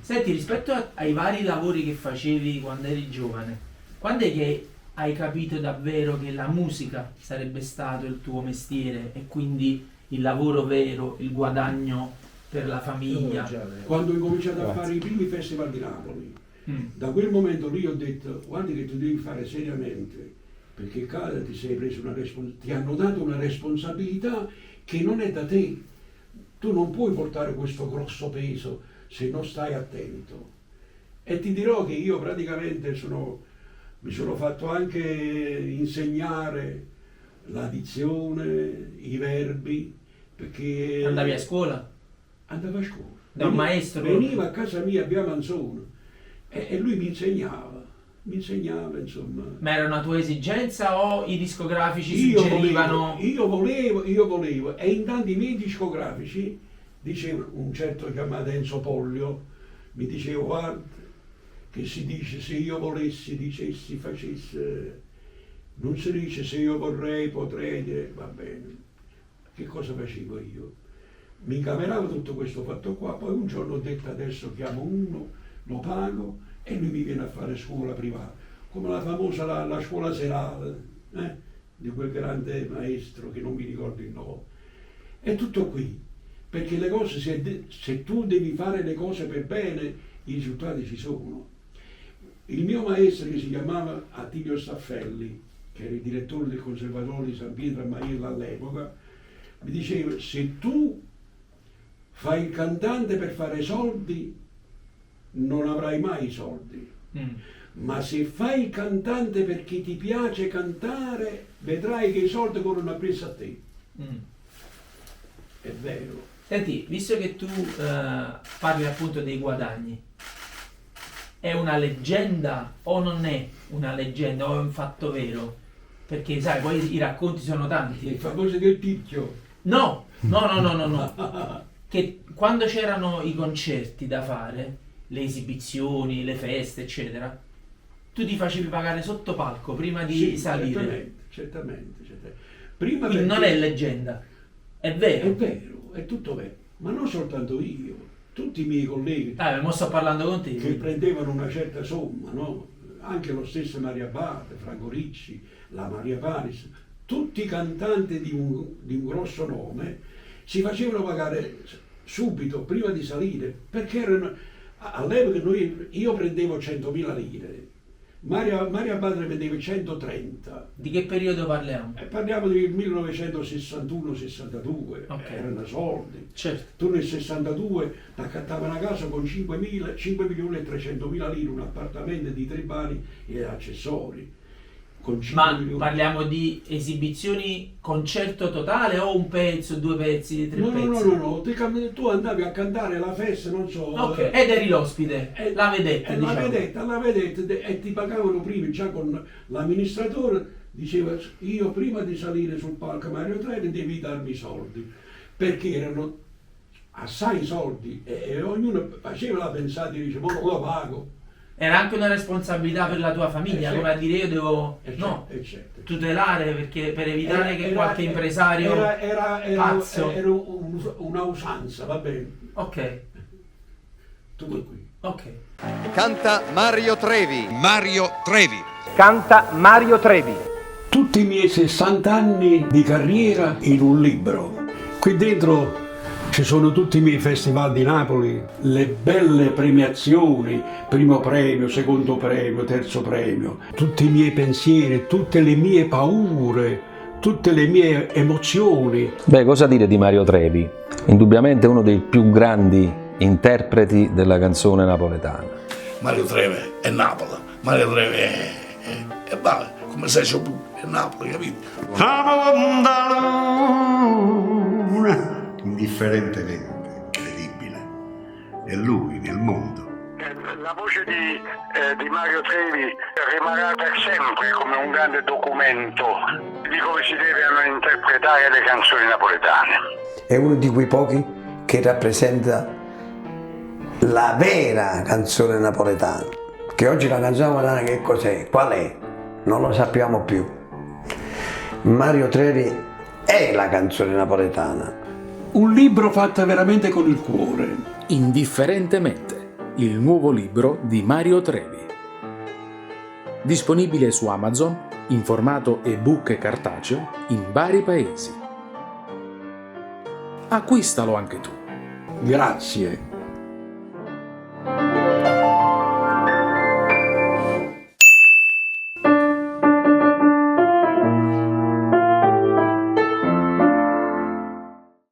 Senti, rispetto ai vari lavori che facevi quando eri giovane, quando è che hai capito davvero che la musica sarebbe stato il tuo mestiere e quindi il lavoro vero, il guadagno per la famiglia? Quando ho incominciato a fare i primi festival di Napoli, da quel momento lì ho detto: guardi che tu devi fare seriamente, perché cara, ti sei preso ti hanno dato una responsabilità che non è da te. Tu non puoi portare questo grosso peso se non stai attento. E ti dirò che io praticamente mi sono fatto anche insegnare la dizione, i verbi, perché... Andavi a scuola? Andavo a scuola. Da un maestro? Veniva a casa mia a Via Manzoni e lui mi insegnava insomma. Ma era una tua esigenza o i discografici suggerivano? Io volevo, e intanto i miei discografici dicevano, un certo chiamato Enzo Pollio mi diceva: guarda che si dice se io volessi, dicessi, facesse, non si dice se io vorrei, potrei dire. Va bene, che cosa facevo io? Mi incameravo tutto questo fatto qua, poi un giorno ho detto: adesso chiamo uno, lo pago e lui mi viene a fare scuola privata, come la famosa la scuola serale, di quel grande maestro che non mi ricordo il nome. È tutto qui, perché le cose, se tu devi fare le cose per bene, i risultati ci sono. Il mio maestro, che si chiamava Attilio Staffelli, che era il direttore del Conservatorio di San Pietro a Maiella all'epoca, mi diceva: se tu fai il cantante per fare soldi, non avrai mai i soldi. Ma se fai il cantante perché ti piace cantare, vedrai che i soldi corrono appresso a te. È vero. Senti, visto che tu parli appunto dei guadagni, è una leggenda o non è una leggenda o è un fatto vero? Perché sai, poi i racconti sono tanti. Il famoso del picchio. No. Che quando c'erano i concerti da fare, le esibizioni, le feste, eccetera, tu ti facevi pagare sotto palco prima di salire. Certamente. Prima quindi non è leggenda, è vero. È vero, è tutto vero. Ma non soltanto io, tutti i miei colleghi mo sto parlando con te. che prendevano una certa somma, no? Anche lo stesso Mario Abate, Franco Ricci, la Maria Paris, tutti i cantanti di un grosso nome si facevano pagare subito, prima di salire, perché all'epoca io prendevo 100.000 lire, Mario Abate prendeva 130. Di che periodo parliamo? Parliamo del 1961-62, Okay. Erano soldi. Certo. Tu nel 62 ti accattavi una casa con 5 milioni e 300.000 lire, un appartamento di 3 bagnini e accessori. Con 5 Ma milioni. parliamo di esibizioni, concerto totale o un pezzo, due pezzi, tre pezzi? No, tu andavi a cantare alla festa, non so. Ok, ed eri l'ospite, la vedetta, diciamo. La vedetta, e ti pagavano prima, già con l'amministratore, diceva: io prima di salire sul palco Mario Trevi devi darmi i soldi, perché erano assai soldi e ognuno faceva la pensata e diceva: non lo pago. Era anche una responsabilità per la tua famiglia, certo. come a dire io devo Certo. tutelare per evitare che qualche impresario pazzo. Era una usanza, va bene. Ok. Tutto qui. Ok. Canta Mario Trevi. Canta Mario Trevi. Tutti i miei 60 anni di carriera in un libro. Qui dentro ci sono tutti i miei festival di Napoli, le belle premiazioni, primo premio, secondo premio, terzo premio, tutti i miei pensieri, tutte le mie paure, tutte le mie emozioni. Beh, cosa dire di Mario Trevi? Indubbiamente uno dei più grandi interpreti della canzone napoletana. Mario Trevi è Napoli, Mario Trevi è vale, come sei su è Napoli, capito? Indifferentemente credibile, è lui nel mondo. La voce di Mario Trevi rimarrà per sempre come un grande documento di come si devono interpretare le canzoni napoletane. È uno di quei pochi che rappresenta la vera canzone napoletana. Che oggi la canzone napoletana che cos'è? Qual è? Non lo sappiamo più. Mario Trevi è la canzone napoletana. Un libro fatto veramente con il cuore. Indifferentemente, il nuovo libro di Mario Trevi. Disponibile su Amazon in formato ebook e cartaceo in vari paesi. Acquistalo anche tu. Grazie.